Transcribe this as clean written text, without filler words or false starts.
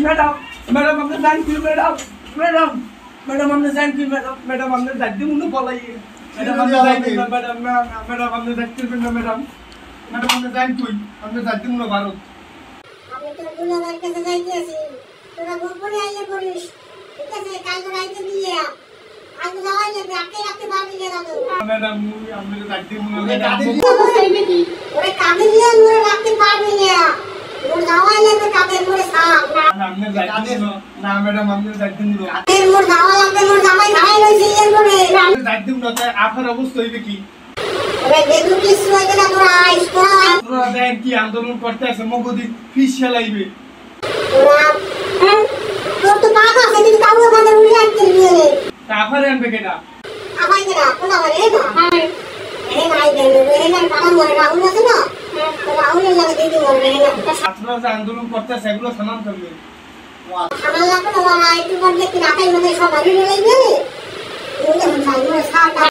madam madam আপনি thank you madam madam madam আপনি thank you madam madam আপনি দাদি মুনো বলাই ম্যাডাম আপনি থ্যাংক ইউ ম্যাডাম ম্যাডাম আপনি থ্যাংক ইউ ম্যাডাম ম্যাডাম আপনি থ্যাংক ইউ আপনি দাদি মুনো ভারত আমি তো গুনাহগার কাছে যাইতেছি তোরা গোপনে আইলে করিস ঠিক আছে কাল তো রাইতে দিয়ে আজ যাওয়াইলে রাখতে পারবি না দাদু ম্যাডাম আপনি দাদি মুনো ওরে কাঁদে দিয়ে মোরে রাখতে পারবি না মোর যাওয়াইলে তো কাঁদে মোরে সাপ আপনি দাদি না ম্যাডাম আপনি দাদি মুনো মোর যাওয়া লাগবে মোর জামাই খাই লইছে এর করে দাদি মুনো তাই আপনার অবস্থা হইবে কি ওরে বেদু কিছু হইবে না তোরা আইস আপনারা দেন কি আন্দোলন করতে আছে মগদি ফিস চালাইবে তোরা তোর তো টাকা আছে কিন্তু কাউকে বাজার উড়ে আনতে দিয়ে তারপরে আনবে কেটা আমায় না কোন আবার এই ভাই দেন এই না টাকা মরে রাহুল আছে না রাহুলের লাগে দিদি মরবে না আপনারা যে আন্দোলন করতে আছে এগুলো থামান করবে আমার লাগবে না একটু পর দেখি রাখাই মধ্যে সব হারিয়ে লাগবে বলে হন সাইড সাত